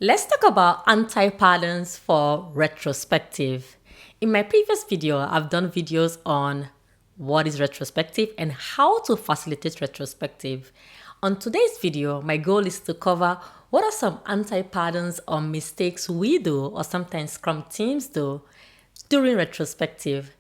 Let's talk about anti-patterns for retrospective. In my previous video, I've done videos on what is retrospective and how to facilitate retrospective. On today's video, my goal is to cover what are some anti-patterns or mistakes we do or sometimes Scrum teams do during retrospective.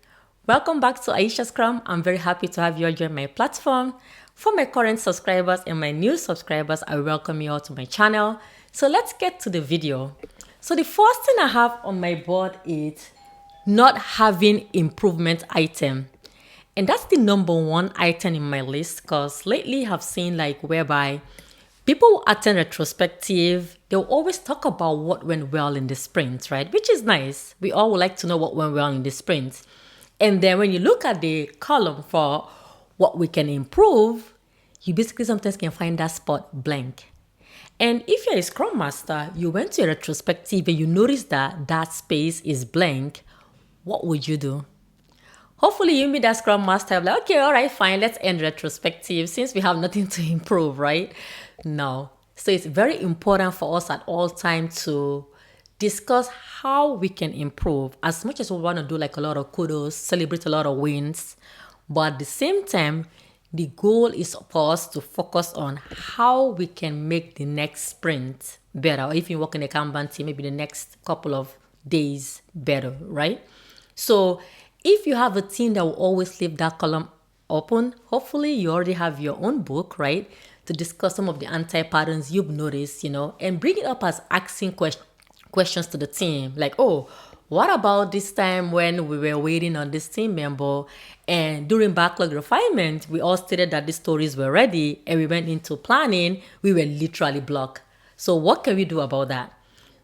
Welcome back to Aisha Scrum. I'm very happy to have you all join my platform. For my current subscribers and my new subscribers, I welcome you all to my channel. So let's get to the video. So the first thing I have on my board is not having improvement item. And that's the number one item in my list because lately I've seen like whereby people who attend retrospective, they'll always talk about what went well in the sprint, right? Which is nice. We all would like to know what went well in the sprint. And then when you look at the column for what we can improve, you basically sometimes can find that spot blank. And if you're a Scrum Master, you went to a retrospective and you notice that that space is blank, what would you do? Hopefully you meet that Scrum Master, I'm like, okay, all right, fine, let's end retrospective since we have nothing to improve, right? No. So it's very important for us at all times to discuss how we can improve. As much as we want to do like a lot of kudos, celebrate a lot of wins, but at the same time, the goal is for us to focus on how we can make the next sprint better. Or if you work in a Kanban team, maybe the next couple of days better, right? So if you have a team that will always leave that column open, hopefully you already have your own book, right? To discuss some of the anti-patterns you've noticed, and bring it up as asking questions to the team. Like, oh, what about this time when we were waiting on this team member and during backlog refinement, we all stated that the stories were ready and we went into planning, we were literally blocked. So what can we do about that?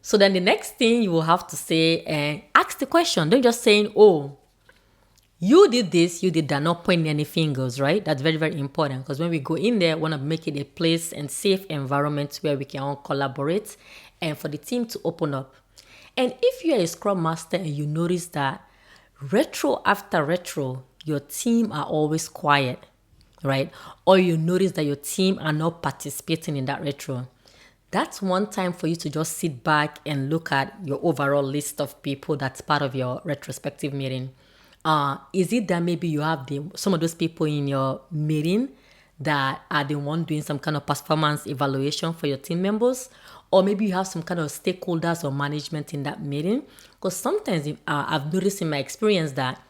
So then the next thing you will have to say and ask the question. Don't just saying, oh, you did this, you did that, not pointing any fingers, right? That's very, very important because when we go in there, we want to make it a place and safe environment where we can all collaborate and for the team to open up. And if you're a Scrum Master and you notice that retro after retro, your team are always quiet, right? Or you notice that your team are not participating in that retro, that's one time for you to just sit back and look at your overall list of people that's part of your retrospective meeting. Is it that maybe you have some of those people in your meeting that are the one doing some kind of performance evaluation for your team members? Or maybe you have some kind of stakeholders or management in that meeting? Because sometimes I've noticed in my experience that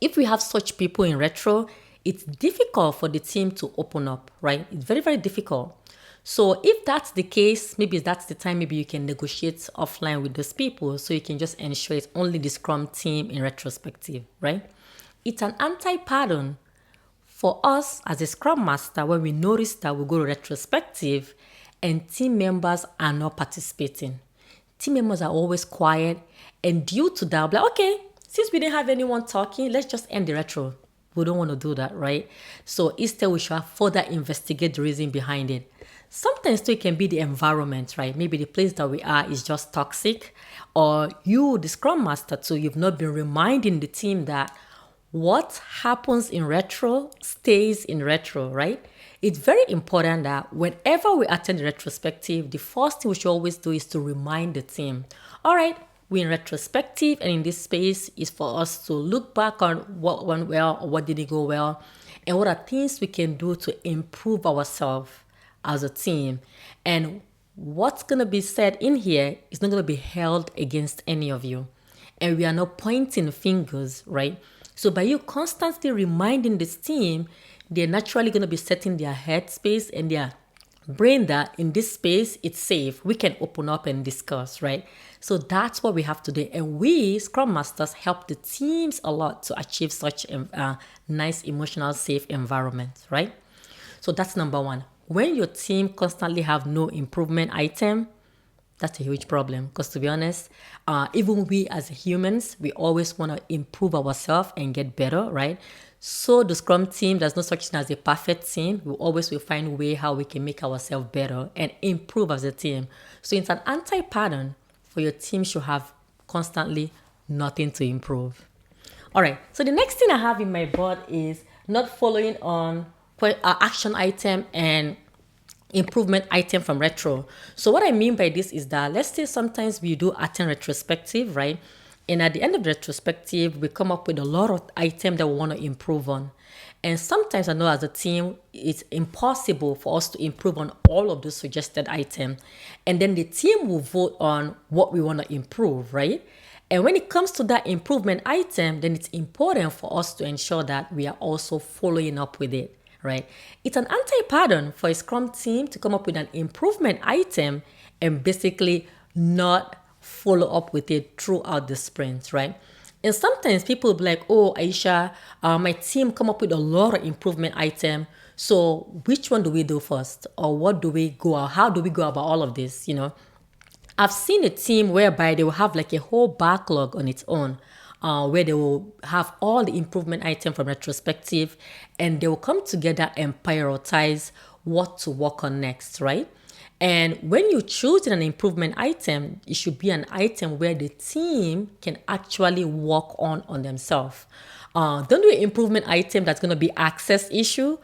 if we have such people in retro, it's difficult for the team to open up, right? It's very, very difficult. So if that's the case, maybe that's the time maybe you can negotiate offline with those people so you can just ensure it's only the Scrum team in retrospective, right? It's an anti-pattern for us as a Scrum Master when we notice that we go to retrospective and team members are not participating. Team members are always quiet, and due to that, we're like, okay, since we didn't have anyone talking, let's just end the retro. We don't want to do that, right? So instead, we should further investigate the reason behind it. Sometimes too, it can be the environment, right? Maybe the place that we are is just toxic, or you, the Scrum Master too, you've not been reminding the team that what happens in retro stays in retro, right? It's very important that whenever we attend the retrospective, the first thing we should always do is to remind the team, all right, we're in retrospective and in this space is for us to look back on what went well or what didn't go well and what are things we can do to improve ourselves as a team. And what's going to be said in here is not going to be held against any of you. And we are not pointing fingers, right? So by you constantly reminding this team, they're naturally going to be setting their headspace and their brain that in this space, it's safe. We can open up and discuss, right? So that's what we have to do. And we, Scrum Masters, help the teams a lot to achieve such a nice, emotional, safe environment, right? So that's number one. When your team constantly have no improvement item, that's a huge problem because to be honest, even we as humans, we always want to improve ourselves and get better, right? So the Scrum team, there's no such thing as a perfect team. We always will find a way how we can make ourselves better and improve as a team. So it's an anti-pattern for your team should have constantly nothing to improve. All right, so the next thing I have in my board is not following on action item and improvement item from retro. So what I mean by this is that, let's say sometimes we do attend retrospective, right? And at the end of the retrospective, we come up with a lot of items that we want to improve on. And sometimes I know as a team, it's impossible for us to improve on all of those suggested items. And then the team will vote on what we want to improve, right? And when it comes to that improvement item, then it's important for us to ensure that we are also following up with it, right? It's an anti-pattern for a Scrum team to come up with an improvement item and basically not follow up with it throughout the sprint, right? And sometimes people will be like, oh, Aisha, my team come up with a lot of improvement item. So which one do we do first? Or what do we go, how do we go about all of this, I've seen a team whereby they will have like a whole backlog on its own, where they will have all the improvement items from retrospective, and they will come together and prioritize what to work on next, right? And when you choose an improvement item, it should be an item where the team can actually work on themselves. Don't do an improvement item that's going to be access issue,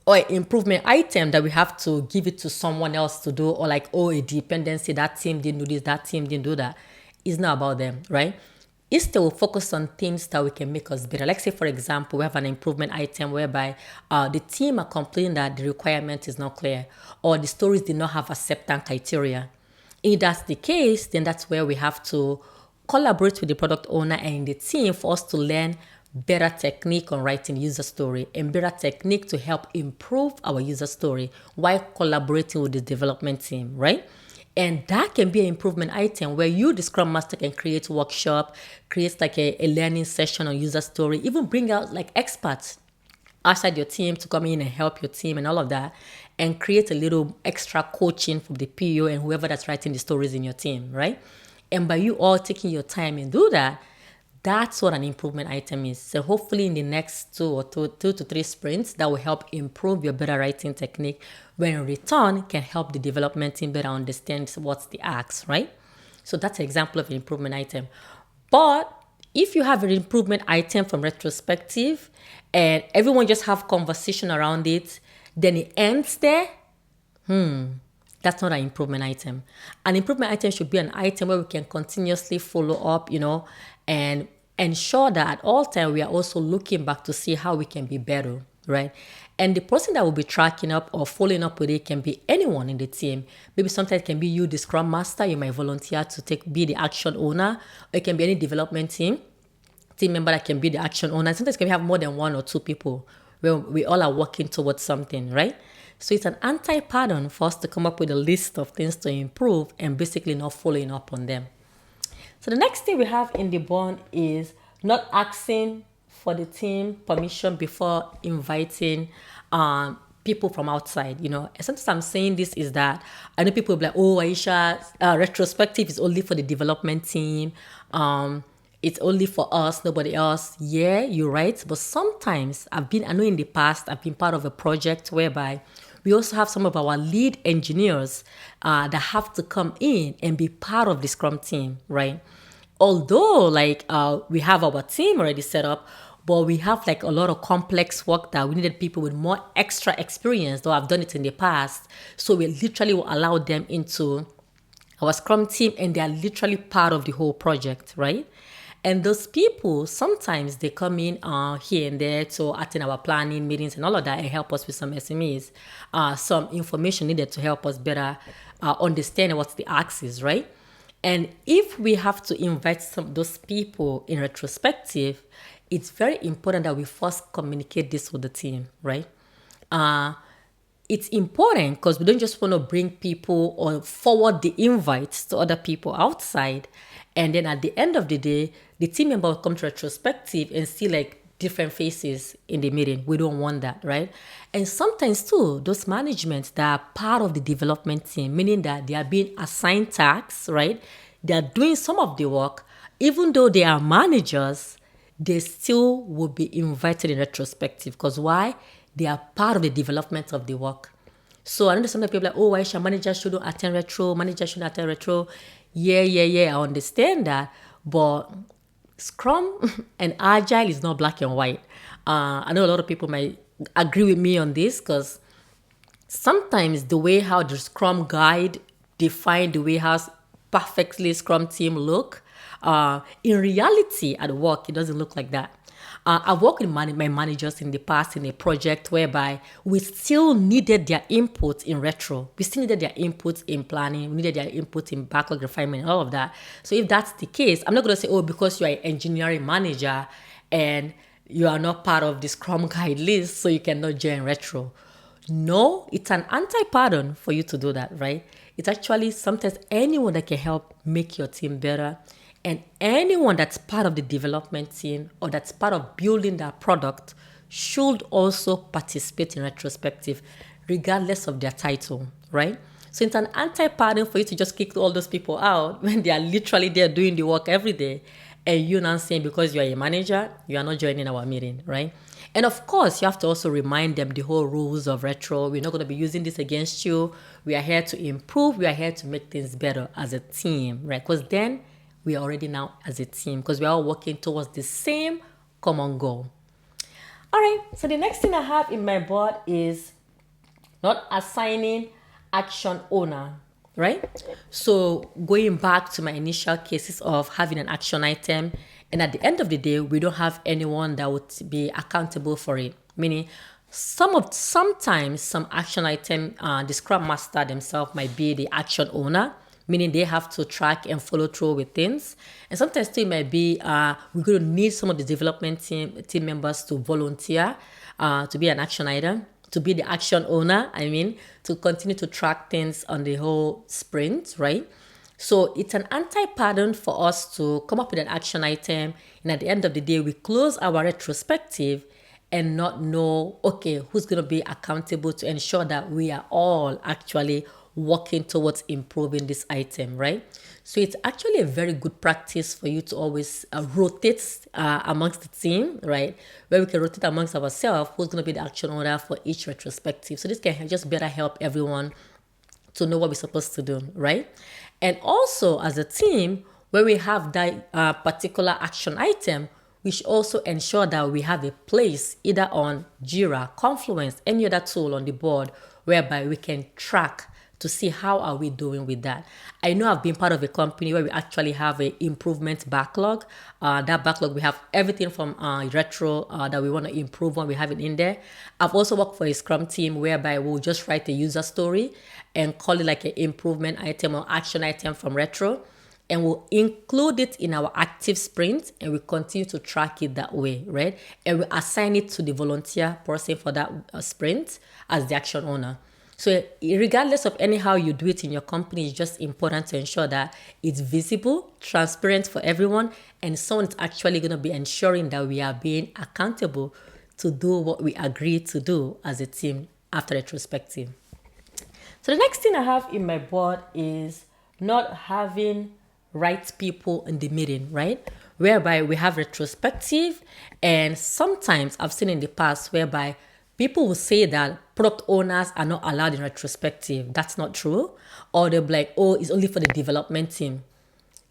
or an improvement item that we have to give it to someone else to do, or like, oh, a dependency, that team didn't do this, that team didn't do that. It's not about them, right? Instead, we'll focus on things that we can make us better. Like say, for example, we have an improvement item whereby the team are complaining that the requirement is not clear, or the stories did not have acceptance criteria. If that's the case, then that's where we have to collaborate with the product owner and the team for us to learn better technique on writing user story and better technique to help improve our user story while collaborating with the development team, right? And that can be an improvement item where you, the Scrum Master, can create workshop, create like a learning session on user story, even bring out like experts outside your team to come in and help your team and all of that, and create a little extra coaching from the PO and whoever that's writing the stories in your team, right? And by you all taking your time and do that, that's what an improvement item is. So hopefully in the next two to three sprints, that will help improve your better writing technique, when in return can help the development team better understand what's the ask, right? So that's an example of an improvement item. But if you have an improvement item from retrospective and everyone just have conversation around it, then it ends there, that's not an improvement item. An improvement item should be an item where we can continuously follow up, and ensure that at all times we are also looking back to see how we can be better, right? And the person that will be tracking up or following up with it can be anyone in the team. Maybe sometimes it can be you, the Scrum Master. You might volunteer to be the action owner, or it can be any development team member that can be the action owner. Sometimes can have more than one or two people where we all are working towards something, right? So it's an anti-pattern for us to come up with a list of things to improve and basically not following up on them. So the next thing we have in the bond is not asking for the team permission before inviting people from outside. Sometimes I'm saying this is that I know people will be like, oh, Aisha, retrospective is only for the development team. It's only for us, nobody else. Yeah, you're right. But sometimes I know in the past, I've been part of a project whereby we also have some of our lead engineers that have to come in and be part of the Scrum team, right? Although we have our team already set up, but we have like a lot of complex work that we needed people with more extra experience, though I've done it in the past. So we literally will allow them into our Scrum team, and they are literally part of the whole project, right? And those people, sometimes they come in here and there to attend our planning meetings and all of that and help us with some SMEs, some information needed to help us better understand what's the axis, right? And if we have to invite some of those people in retrospective, it's very important that we first communicate this with the team, right? It's important because we don't just want to bring people or forward the invites to other people outside. And then at the end of the day, the team member will come to retrospective and see like different faces in the meeting. We don't want that, right? And sometimes too, those managements that are part of the development team, meaning that they are being assigned tasks, right? They are doing some of the work. Even though they are managers, they still will be invited in retrospective. Because why? They are part of the development of the work. So I know some people are like, oh, Aisha, manager shouldn't attend retro. Yeah, I understand that. But Scrum and Agile is not black and white. I know a lot of people might agree with me on this because Sometimes the way how the Scrum guide define the way how perfectly Scrum team look, in reality at work, it doesn't look like that. I've worked with my managers in the past in a project whereby we still needed their input in retro. We still needed their input in planning. We needed their input in backlog refinement and all of that. So if that's the case, I'm not going to say, oh, because you're an engineering manager and you are not part of the Scrum guide list, so you cannot join retro. No, it's an anti-pattern for you to do that, right? It's actually sometimes anyone that can help make your team better, and anyone that's part of the development team or that's part of building that product should also participate in retrospective, regardless of their title, right? So it's an anti-pattern for you to just kick all those people out when they are literally there doing the work every day, and you not saying because you are a manager, you are not joining our meeting, right? And of course, you have to also remind them the whole rules of retro. We're not going to be using this against you. We are here to improve. We are here to make things better as a team, right? Because then we are already now as a team because we are all working towards the same common goal. All right, so the next thing I have in my board is not assigning action owner, right? So going back to my initial cases of having an action item, and at the end of the day, we don't have anyone that would be accountable for it. Meaning, sometimes some action item, the Scrum Master themselves might be the action owner, meaning they have to track and follow through with things. And sometimes it might be we're going to need some of the development team members to volunteer to be an action item, to be the action owner, to continue to track things on the whole sprint, right? So it's an anti-pattern for us to come up with an action item, and at the end of the day, we close our retrospective and not know, okay, who's going to be accountable to ensure that we are all actually working towards improving this item, right? So it's actually a very good practice for you to always rotate amongst the team, right? Where we can rotate amongst ourselves who's going to be the action owner for each retrospective. So this can just better help everyone to know what we're supposed to do, right? And also as a team, when we have that particular action item, we should also ensure that we have a place either on Jira, Confluence, any other tool on the board whereby we can track to see how are we doing with that. I know I've been part of a company where we actually have an improvement backlog. That backlog, we have everything from retro that we want to improve on, we have it in there. I've also worked for a Scrum team whereby we'll just write a user story and call it like an improvement item or action item from retro. And we'll include it in our active sprint and we continue to track it that way, right? And we assign it to the volunteer person for that sprint as the action owner. So regardless of anyhow you do it in your company, it's just important to ensure that it's visible, transparent for everyone, and someone is actually going to be ensuring that we are being accountable to do what we agreed to do as a team after retrospective. So the next thing I have in my board is not having right people in the meeting, right? Whereby we have retrospective, and sometimes I've seen in the past whereby people will say that product owners are not allowed in retrospective. That's not true. Or they'll be like, oh, it's only for the development team.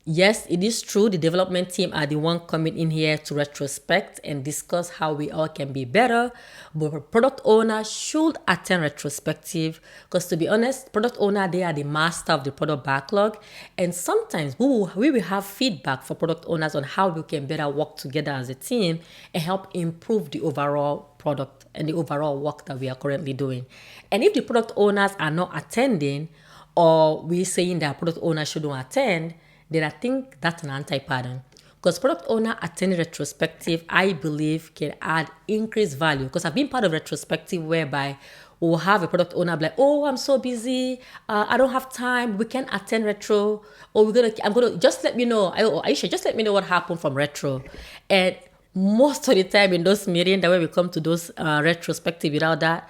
Yes, it is true. The development team are the one coming in here to retrospect and discuss how we all can be better. But product owner should attend retrospective because, to be honest, product owner, they are the master of the product backlog. And sometimes we will have feedback for product owners on how we can better work together as a team and help improve the overall product and the overall work that we are currently doing. And if the product owners are not attending, or we're saying that product owners shouldn't attend, then I think that's an anti-pattern. Because product owner attending retrospective, I believe, can add increased value. Because I've been part of retrospective whereby we'll have a product owner be like, oh, I'm so busy, I don't have time, we can't attend retro, or I'm gonna just let me know, Aisha, just let me know what happened from retro. And most of the time in those meetings, that when we come to those retrospective without that,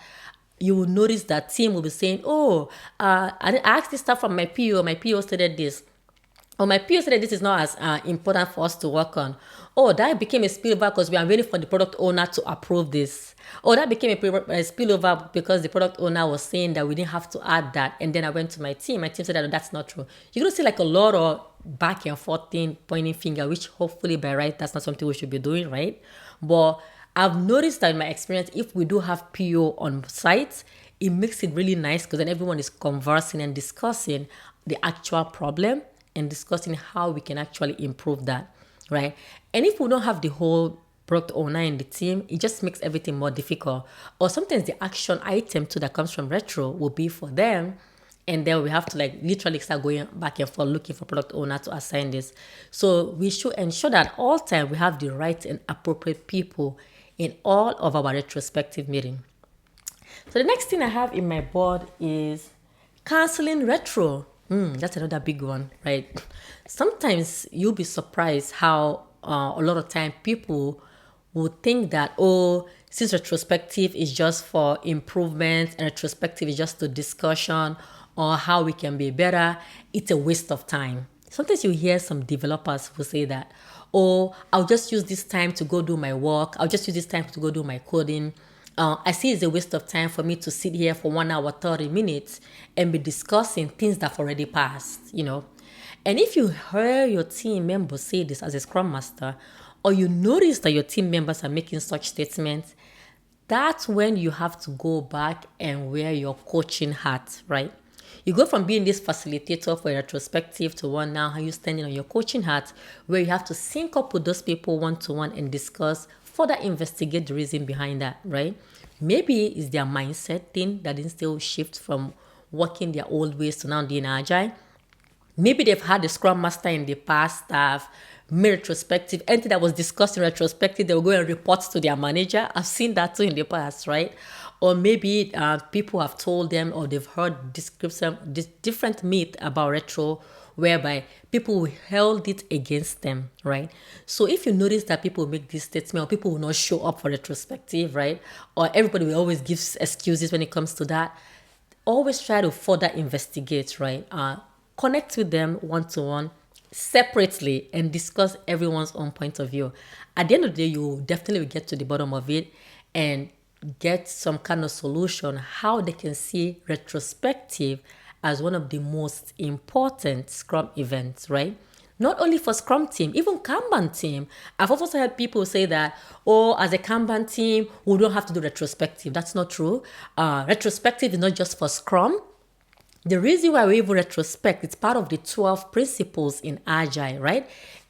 you will notice that team will be saying, oh, I asked this stuff from my PO stated this. Oh, my PO said that this is not as important for us to work on. Oh, that became a spillover because we are waiting for the product owner to approve this. Oh, that became a spillover because the product owner was saying that we didn't have to add that. And then I went to my team. My team said that that's not true. You're going to see like a lot of back and forth thing, pointing finger, which hopefully by right, that's not something we should be doing, right? But I've noticed that in my experience, if we do have PO on site, it makes it really nice because then everyone is conversing and discussing the actual problem and discussing how we can actually improve that, right? And if we don't have the whole product owner in the team, it just makes everything more difficult. Or sometimes the action item too that comes from retro will be for them, and then we have to like literally start going back and forth looking for product owner to assign this. So we should ensure that all time we have the right and appropriate people in all of our retrospective meeting. So the next thing I have in my board is canceling retro. That's another big one, right? Sometimes you'll be surprised how a lot of time people would think that, oh, since retrospective is just for improvement and retrospective is just a discussion or how we can be better, it's a waste of time. Sometimes you hear some developers who say that, oh, I'll just use this time to go do my work. I'll just use this time to go do my coding. I see it's a waste of time for me to sit here for 1 hour, 30 minutes and be discussing things that have already passed. And if you hear your team members say this as a Scrum Master, or you notice that your team members are making such statements, that's when you have to go back and wear your coaching hat, right? You go from being this facilitator for a retrospective to one now, how you standing on your coaching hat, where you have to sync up with those people one-to-one and discuss, further investigate the reason behind that, right? Maybe it's their mindset thing that didn't still shift from working their old ways to now being agile. Maybe they've had a Scrum Master in the past that have made retrospective, anything that was discussed in retrospective, they will go and report to their manager. I've seen that too in the past, right? Or maybe people have told them or they've heard different myth about retro whereby people held it against them, right? So if you notice that people make this statement or people will not show up for retrospective, right? Or everybody will always give excuses when it comes to that, always try to further investigate, right? Connect with them one-to-one separately and discuss everyone's own point of view. At the end of the day, you will definitely get to the bottom of it and get some kind of solution how they can see retrospective as one of the most important Scrum events, right? Not only for Scrum team, even Kanban team. I've also heard people say that, oh, as a Kanban team, we don't have to do retrospective. That's not true. Retrospective is not just for Scrum. The reason why we even retrospect, it's part of the 12 principles in Agile, right?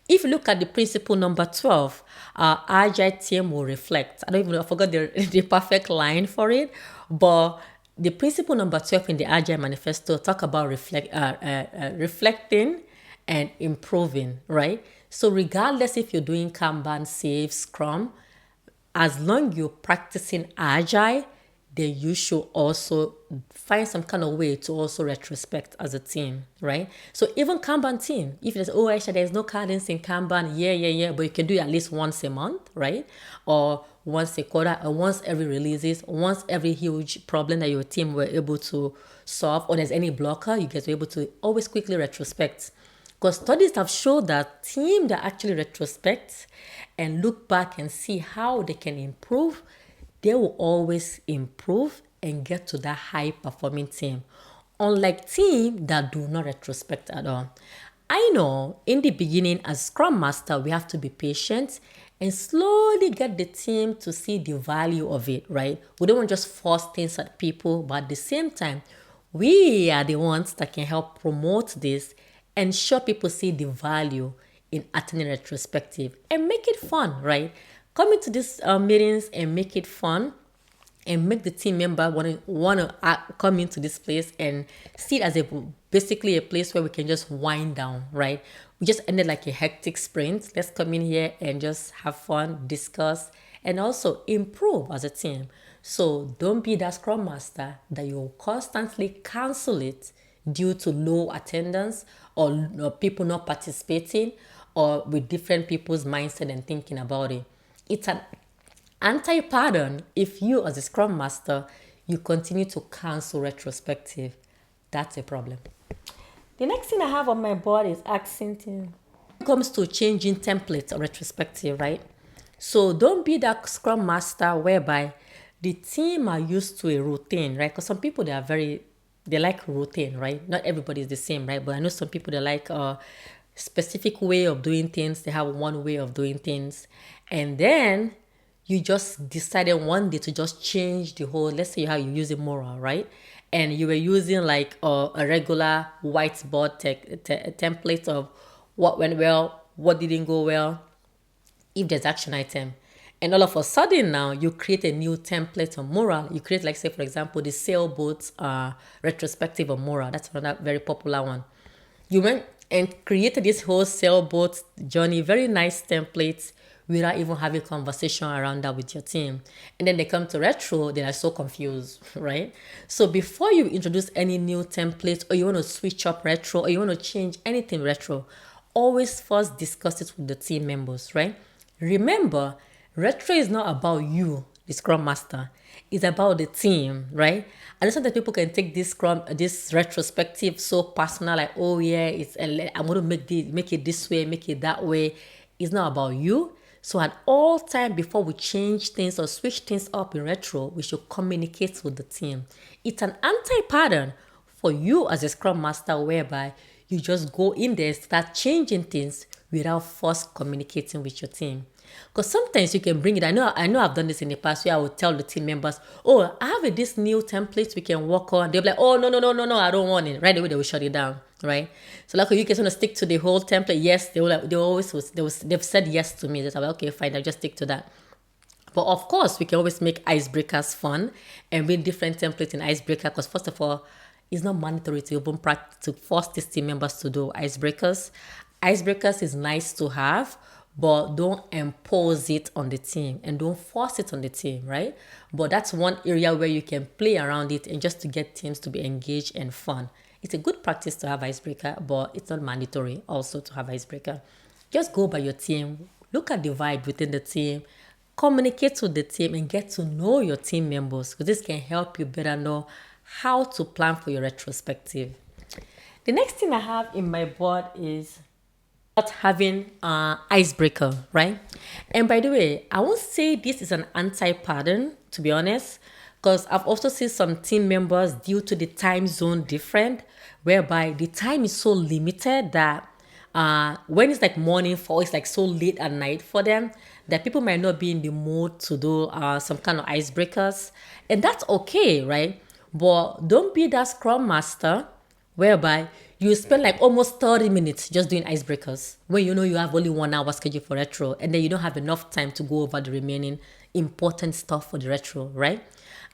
If you look at the principle number 12, Agile team will reflect. I forgot the perfect line for it, but the principle number 12 in the Agile manifesto talk about reflecting and improving, right? So regardless if you're doing Kanban, Safe, Scrum, as long you're practicing Agile, then you should also find some kind of way to also retrospect as a team, right? So even Kanban team, if there's, oh, Aisha, there's no cadence in Kanban, yeah, but you can do it at least once a month, right? Or once a quarter, or once every releases, once every huge problem that your team were able to solve, or there's any blocker, you guys were able to always quickly retrospect. Because studies have shown that team that actually retrospect and look back and see how they can improve, they will always improve and get to that high performing team. Unlike teams that do not retrospect at all. I know in the beginning as Scrum Master, we have to be patient and slowly get the team to see the value of it, right? We don't want to just force things at people, but at the same time, we are the ones that can help promote this and show people see the value in attending retrospective and make it fun, right? Come into these meetings and make it fun and make the team member want to come into this place and see it as basically a place where we can just wind down, right? We just ended like a hectic sprint. Let's come in here and just have fun, discuss, and also improve as a team. So don't be that Scrum Master that you constantly cancel it due to low attendance or people not participating or with different people's mindset and thinking about it. It's an anti-pattern if you as a Scrum Master, you continue to cancel retrospective. That's a problem. The next thing I have on my board is asking when it comes to changing templates or retrospective, right? So don't be that Scrum Master whereby the team are used to a routine, right? Because some people, they like routine, right? Not everybody is the same, right? But I know some people, they like a specific way of doing things. They have one way of doing things. And then you just decided one day to just change the whole, let's say how you use a moral, right? And you were using like a regular whiteboard template of what went well, what didn't go well, if there's action item. And all of a sudden now you create a new template on moral. You create, like, say, for example, the sailboats retrospective on moral. That's another very popular one. You went and created this whole sailboat journey, very nice templates, without even having a conversation around that with your team. And then they come to retro, they are so confused, right? So before you introduce any new template, or you want to switch up retro, or you want to change anything retro, always first discuss it with the team members, right? Remember, retro is not about you, the Scrum Master. It's about the team, right? And sometimes people can take this retrospective so personal, like, oh yeah, I'm going to make it this way, make it that way. It's not about you. So at all time, before we change things or switch things up in retro, we should communicate with the team. It's an anti-pattern for you as a Scrum Master, whereby you just go in there, start changing things without first communicating with your team. Because sometimes you can bring it. I know I've done this in the past, where I would tell the team members, oh, I have this new template we can work on. They'll be like, oh, no, I don't want it. Right away, they will shut it down, right? So like, you guys want to stick to the whole template? Yes, they've said yes to me. They're like, okay, fine, I'll just stick to that. But of course, we can always make icebreakers fun and bring different templates in icebreaker, because first of all, it's not mandatory to even practice to force these team members to do icebreakers. Icebreakers is nice to have, but don't impose it on the team and don't force it on the team, right? But that's one area where you can play around it and just to get teams to be engaged and fun. It's a good practice to have icebreaker, but it's not mandatory also to have icebreaker. Just go by your team, look at the vibe within the team, communicate with the team, and get to know your team members, because this can help you better know how to plan for your retrospective. The next thing I have in my board is not having an icebreaker, right? And by the way, I won't say this is an anti-pattern, to be honest, because I've also seen some team members, due to the time zone different, whereby the time is so limited that when it's like morning for, it's like so late at night for them, that people might not be in the mood to do some kind of icebreakers. And that's okay, right? But don't be that Scrum Master whereby you spend like almost 30 minutes just doing icebreakers when you know you have only 1 hour scheduled for retro, and then you don't have enough time to go over the remaining important stuff for the retro, right?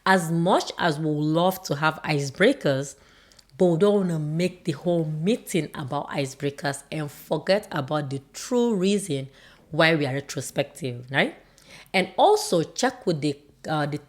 As much as we would love to have icebreakers, but we don't want to make the whole meeting about icebreakers and forget about the true reason why we are retrospective, right? And also check with the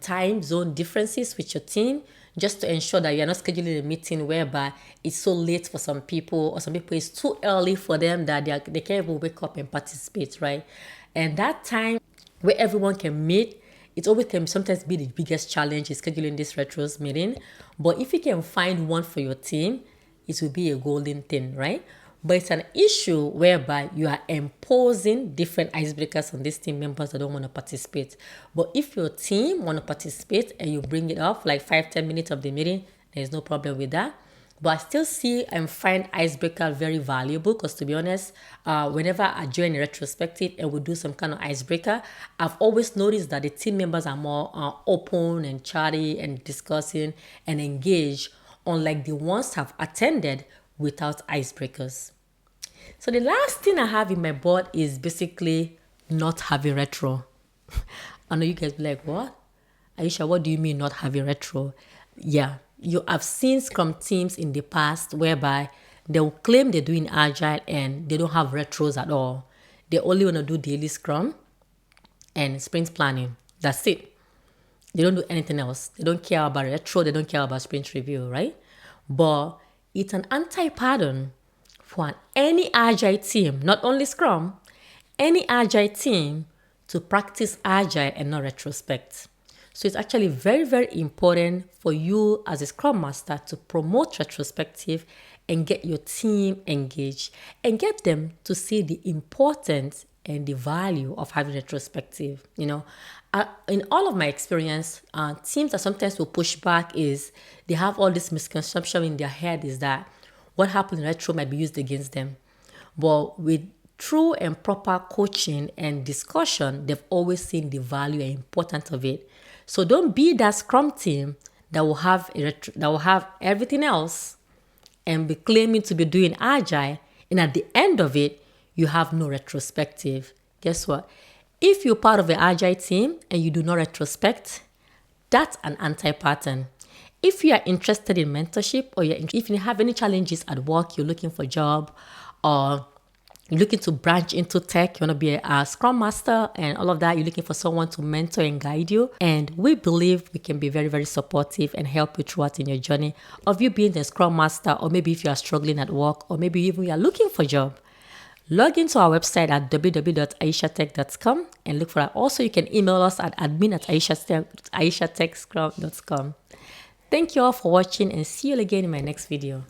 time zone differences with your team, just to ensure that you're not scheduling a meeting whereby it's so late for some people, or some people it's too early for them that they can't even wake up and participate, right? And that time where everyone can meet, it always can sometimes be the biggest challenge is scheduling this retros meeting. But if you can find one for your team, it will be a golden thing, right? But it's an issue whereby you are imposing different icebreakers on these team members that don't want to participate. But if your team want to participate and you bring it up like 5-10 minutes of the meeting, there's no problem with that. But I still see and find icebreaker very valuable, because to be honest, whenever I join a retrospective and we do some kind of icebreaker, I've always noticed that the team members are more open and chatty and discussing and engaged, unlike the ones have attended without icebreakers. So the last thing I have in my board is basically not having retro. I know you guys be like, what? Aisha, what do you mean not having retro? Yeah, you have seen Scrum teams in the past whereby they will claim they're doing Agile and they don't have retros at all. They only want to do daily Scrum and sprint planning. That's it. They don't do anything else. They don't care about retro. They don't care about sprint review, right? But it's an anti-pattern for any Agile team, not only Scrum, any Agile team to practice Agile and not retrospect. So it's actually very, very important for you as a Scrum Master to promote retrospective and get your team engaged and get them to see the importance and the value of having retrospective. In all of my experience, teams that sometimes will push back is they have all this misconception in their head is that what happened in retro might be used against them. But with through and proper coaching and discussion, they've always seen the value and importance of it. So don't be that Scrum team that will have everything else and be claiming to be doing Agile, and at the end of it, you have no retrospective. Guess what? If you're part of an Agile team and you do not retrospect, that's an anti-pattern. If you are interested in mentorship, or if you have any challenges at work, you're looking for a job, or you're looking to branch into tech, you want to be a Scrum Master and all of that, you're looking for someone to mentor and guide you. And we believe we can be very, very supportive and help you throughout in your journey of you being a Scrum Master, or maybe if you are struggling at work, or maybe even you are looking for a job. Log into our website at www.aishatech.com and look for that. Also, you can email us at admin@aishatechscrum.com. Thank you all for watching, and see you again in my next video.